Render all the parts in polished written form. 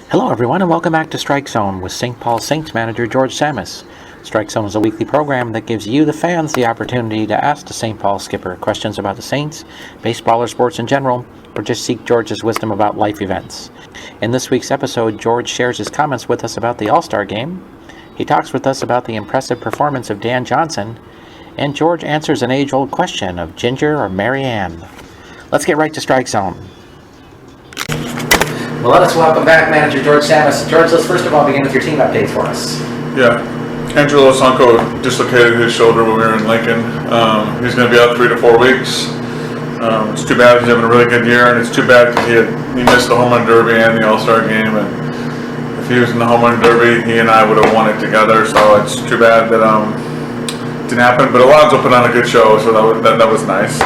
Hello everyone and welcome back to Strike Zone with St. Paul Saints Manager George Tsamis. Strike Zone is a weekly program that gives you, the fans, the opportunity to ask the St. Paul skipper questions about the Saints, baseball or sports in general, or just seek George's wisdom about life events. In this week's episode, George shares his comments with us about the All-Star Game. He talks with us about the impressive performance of Dan Johnson, and George answers an age-old question of Ginger or Maryanne. Let's get right to Strike Zone. Well, let us welcome back Manager George Tsamis. George, let's first of all begin with your team updates for us. Yeah, Angelo Sanko dislocated his shoulder when we were in Lincoln. He's going to be out 3 to 4 weeks. It's too bad he's having a really good year, and it's too bad because he missed the home run derby and the All-Star game. And if he was in the home run derby, he and I would have won it together. So it's too bad that it didn't happen. But Alonzo put on a good show, so that was nice.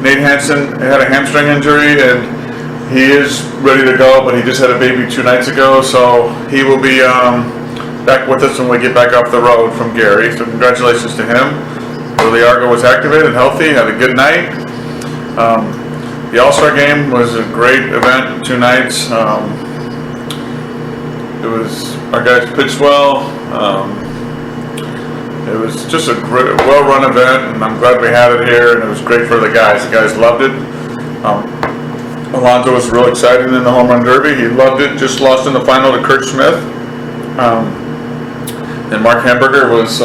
Nate Hansen had a hamstring injury, and he is ready to go, but he just had a baby 2 nights ago, so he will be back with us when we get back off the road from Gary. So congratulations to him. Willie Argo was activated, healthy, had a good night. The All-Star Game was a great event, 2 nights. It was, our guys pitched well. It was just a great, well-run event, and I'm glad we had it here, and it was great for the guys. The guys loved it. Alonzo was real excited in the home run derby. He loved it. Just lost in the final to Kurt Smith. And Mark Hamburger was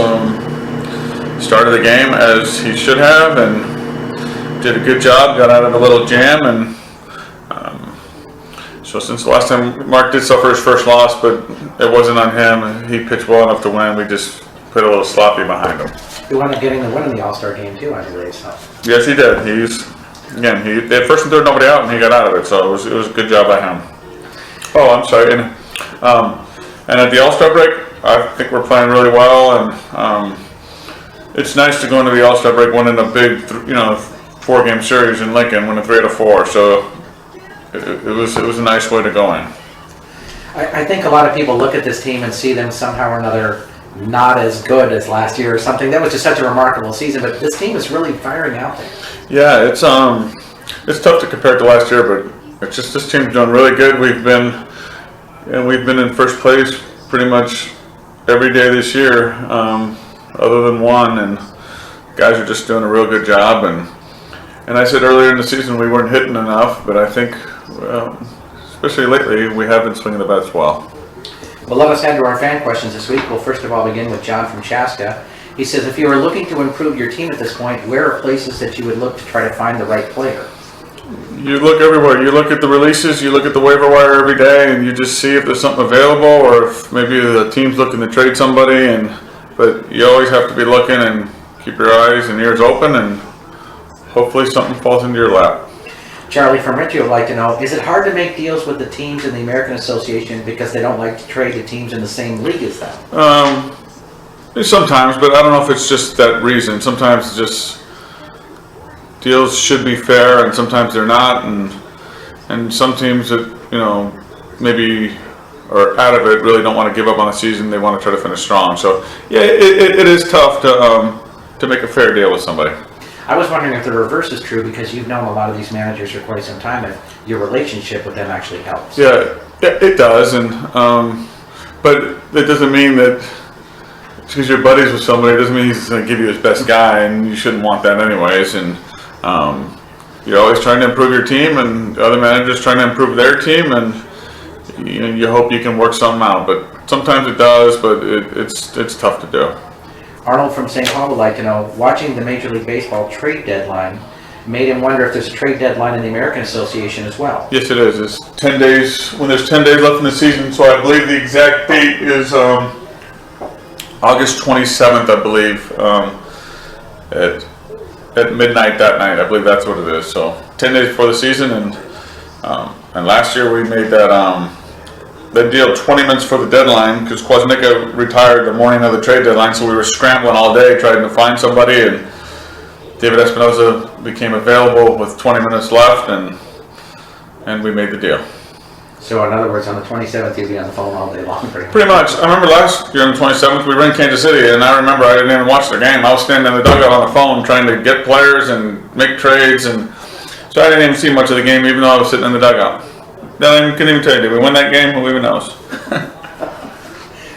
started the game as he should have and did a good job. Got out of a little jam, and so since the last time Mark did suffer his first loss, but it wasn't on him. He pitched well enough to win. We just put a little sloppy behind him. He wound up getting the win in the All-Star Game too, I believe. So. Yes, he did. They had first and third nobody out, and he got out of it, so it was a good job by him. Oh, I'm sorry. And at the All-Star break, I think we're playing really well, and it's nice to go into the All-Star break winning a big, 4-game series in Lincoln, winning 3 out of 4. So it was a nice way to go in. I think a lot of people look at this team and see them somehow or another not as good as last year or something. That was just such a remarkable season, but this team is really firing out there. Yeah, it's tough to compare it to last year, but it's just this team's doing really good. We've been in first place pretty much every day this year, other than one, and guys are just doing a real good job. And I said earlier in the season we weren't hitting enough, but I think, especially lately, we have been swinging the bats well. Well, let us head to our fan questions this week. We'll first of all begin with John from Chaska. He says, if you were looking to improve your team at this point, where are places that you would look to try to find the right player? You look everywhere. You look at the releases, you look at the waiver wire every day, and you just see if there's something available or if maybe the team's looking to trade somebody. But you always have to be looking and keep your eyes and ears open, and hopefully something falls into your lap. Charlie from Ritchie would like to know, is it hard to make deals with the teams in the American Association because they don't like to trade to teams in the same league as them? Sometimes, but I don't know if it's just that reason. Sometimes it's just deals should be fair, and sometimes they're not, and some teams that maybe are out of it really don't want to give up on the season. They want to try to finish strong. So yeah, it is tough to make a fair deal with somebody. I was wondering if the reverse is true, because you've known a lot of these managers for quite some time, if your relationship with them actually helps. Yeah, it does, but it doesn't mean that because you're buddies with somebody, it doesn't mean he's going to give you his best guy, and you shouldn't want that anyways. And you're always trying to improve your team, and the other managers trying to improve their team, and you hope you can work something out. But sometimes it does, but it's tough to do. Arnold from St. Paul would like to know, watching the Major League Baseball trade deadline made him wonder if there's a trade deadline in the American Association as well. Yes, it is. It's 10 days, when there's 10 days left in the season, so I believe the exact date is August 27th, I believe, at midnight that night. I believe that's what it is. So 10 days before the season, and last year we made that deal 20 minutes before the deadline because Kwasnicka retired the morning of the trade deadline, so we were scrambling all day trying to find somebody, and David Espinosa became available with 20 minutes left, and we made the deal. So in other words, on the 27th, you'd be on the phone all day long. Pretty much. I remember last year on the 27th, we were in Kansas City, and I remember I didn't even watch the game. I was standing in the dugout on the phone trying to get players and make trades, and So I didn't even see much of the game, even though I was sitting in the dugout. I couldn't even tell you, did we win that game? Who even knows?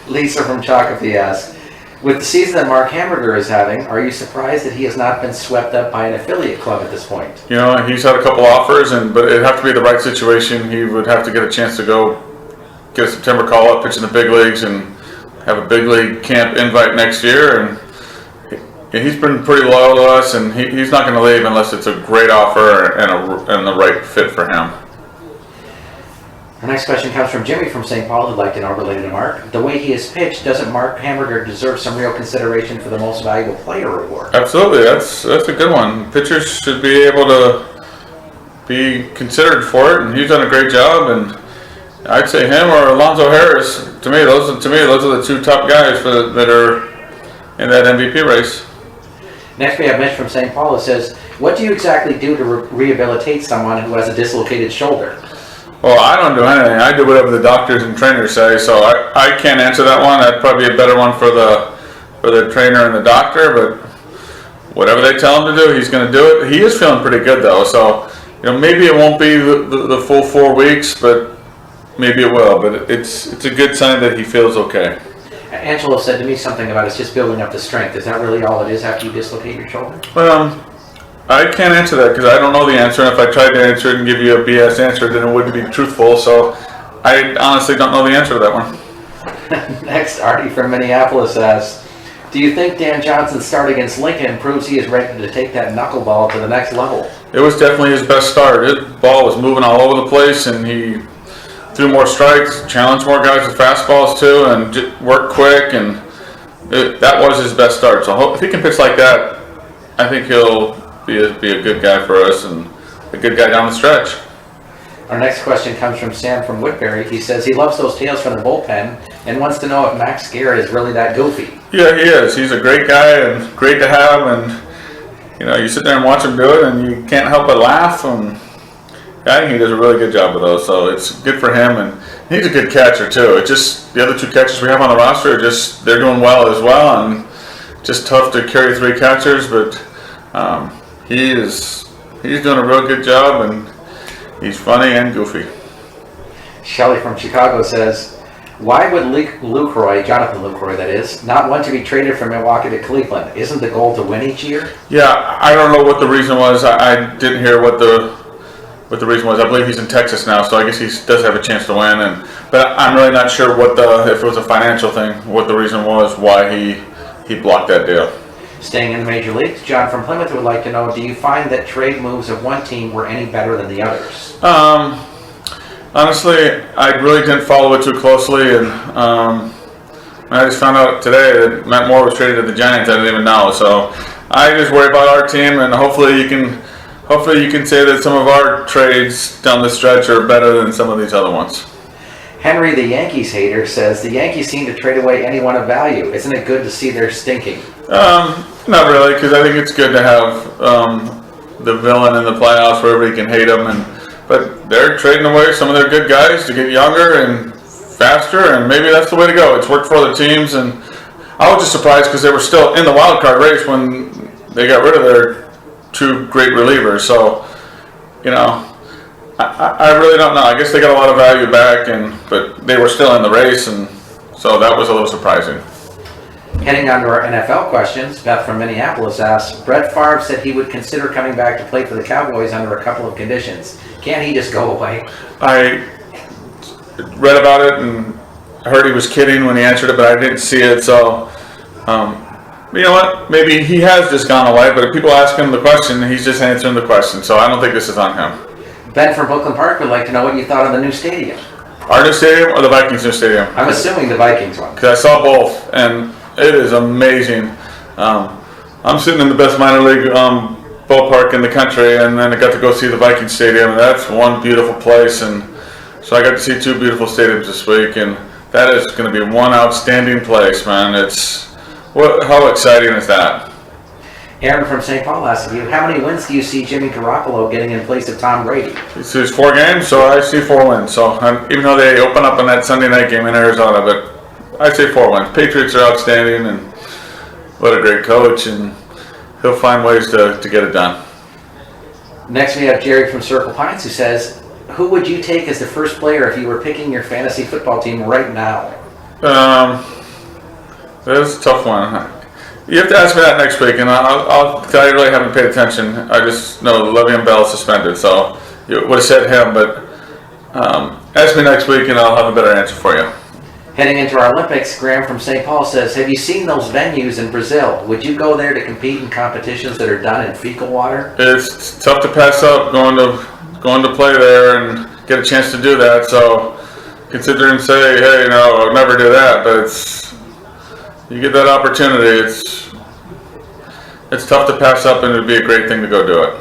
Lisa from Chocopee asks, with the season that Mark Hamburger is having, are you surprised that he has not been swept up by an affiliate club at this point? You know, he's had a couple offers, but it'd have to be the right situation. He would have to get a chance to go get a September call-up, pitch in the big leagues, and have a big league camp invite next year. And he's been pretty loyal to us, and he's not going to leave unless it's a great offer and the right fit for him. Our next question comes from Jimmy from St. Paul, who'd like to know, related to Mark. The way he has pitched, doesn't Mark Hamburger deserve some real consideration for the most valuable player award? Absolutely, that's a good one. Pitchers should be able to be considered for it, and he's done a great job. And I'd say him or Alonzo Harris. To me, those are the two top guys that are in that MVP race. Next, we have Mitch from St. Paul, who says, "What do you exactly do to rehabilitate someone who has a dislocated shoulder?" Well, I don't do anything. I do whatever the doctors and trainers say, so I can't answer that one. That'd probably be a better one for the trainer and the doctor, but whatever they tell him to do, he's going to do it. He is feeling pretty good, though, so maybe it won't be the full 4 weeks, but maybe it will. But it's a good sign that he feels okay. Angelo said to me something about it's just building up the strength. Is that really all it is after you dislocate your shoulder? Well, I can't answer that because I don't know the answer, and if I tried to answer it and give you a BS answer, then it wouldn't be truthful, so I honestly don't know the answer to that one. Next, Artie from Minneapolis asks, do you think Dan Johnson's start against Lincoln proves he is ready to take that knuckleball to the next level? It was definitely his best start. His ball was moving all over the place, and he threw more strikes, challenged more guys with fastballs too, and worked quick, and that was his best start. So if he can pitch like that, I think he'll be a good guy for us and a good guy down the stretch. Our next question comes from Sam from Woodbury. He says he loves those tales from the bullpen and wants to know if Max Garrett is really that goofy. Yeah, he is. He's a great guy and great to have, and you sit there and watch him do it, and you can't help but laugh. And I think he does a really good job with those, so it's good for him. And he's a good catcher too. It's just the other two catchers we have on the roster they're doing well as well, and just tough to carry 3 catchers, but he's doing a real good job, and he's funny and goofy. Shelley from Chicago says, why would Jonathan Lucroy that is, not want to be traded from Milwaukee to Cleveland? Isn't the goal to win each year? Yeah, I don't know what the reason was. I didn't hear what the reason was. I believe he's in Texas now, so I guess he does have a chance to win. But I'm really not sure if it was a financial thing, what the reason was why he blocked that deal. Staying in the major leagues, John from Plymouth would like to know, do you find that trade moves of one team were any better than the others? Honestly, I really didn't follow it too closely, and I just found out today that Matt Moore was traded to the Giants. I didn't even know, so I just worry about our team, and hopefully you can say that some of our trades down the stretch are better than some of these other ones. Henry, the Yankees hater, says the Yankees seem to trade away anyone of value. Isn't it good to see they're stinking? Not really, because I think it's good to have the villain in the playoffs where everybody can hate them, but they're trading away some of their good guys to get younger and faster, and maybe that's the way to go. It's worked for other teams, and I was just surprised because they were still in the wild card race when they got rid of their 2 great relievers. So, I really don't know. I guess they got a lot of value back, but they were still in the race, and so that was a little surprising. Heading on to our NFL questions, Beth from Minneapolis asks, Brett Favre said he would consider coming back to play for the Cowboys under a couple of conditions. Can't he just go away? I read about it and heard he was kidding when he answered it, but I didn't see it, so you know what? Maybe he has just gone away, but if people ask him the question, he's just answering the question, so I don't think this is on him. Ben from Brooklyn Park would like to know what you thought of the new stadium. Our new stadium or the Vikings' new stadium? I'm assuming the Vikings one. Because I saw both, and it is amazing. I'm sitting in the best minor league ballpark in the country, and then I got to go see the Vikings stadium, and that's one beautiful place. And so I got to see 2 beautiful stadiums this week, and that is going to be one outstanding place, man. How exciting is that? Aaron from St. Paul asks you, how many wins do you see Jimmy Garoppolo getting in place of Tom Brady? It's 4 games, so I see 4 wins. So even though they open up on that Sunday night game in Arizona, but I say 4 wins. Patriots are outstanding, and what a great coach, and he'll find ways to get it done. Next we have Jerry from Circle Pines who says, who would you take as the first player if you were picking your fantasy football team right now? That is a tough one. You have to ask me that next week, and I'll tell you, I really haven't paid attention. I just know Le'Veon Bell is suspended, so you would have said him, but ask me next week, and I'll have a better answer for you. Heading into our Olympics, Graham from St. Paul says, have you seen those venues in Brazil? Would you go there to compete in competitions that are done in fecal water? It's tough to pass up going to play there and get a chance to do that. So consider and say, hey, I'll never do that. But you get that opportunity. It's tough to pass up, and it'd be a great thing to go do it.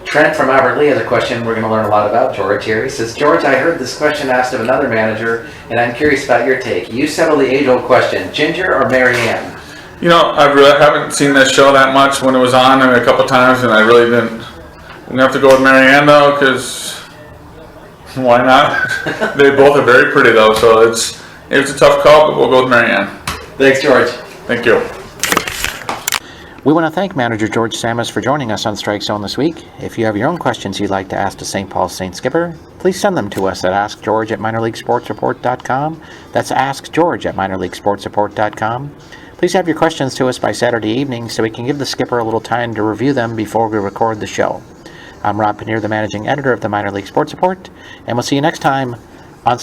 Trent from Albert Lee has a question we're going to learn a lot about George here. He says, George, I heard this question asked of another manager, and I'm curious about your take. You settle the age-old question, Ginger or Maryanne? I really haven't seen that show that much when it was on a couple times, and I really didn't have to go with Maryanne, though, because why not? They both are very pretty, though, so it's a tough call, but we'll go with Maryanne. Thanks, George. Thank you. We want to thank Manager George Tsamis for joining us on Strike Zone this week. If you have your own questions you'd like to ask the St. Paul Saints skipper, please send them to us at askgeorge@minorleaguesportsreport.com. That's askgeorge@minorleaguesportsreport.com. Please have your questions to us by Saturday evening so we can give the skipper a little time to review them before we record the show. I'm Rob Pannier, the managing editor of the Minor League Sports Report, and we'll see you next time on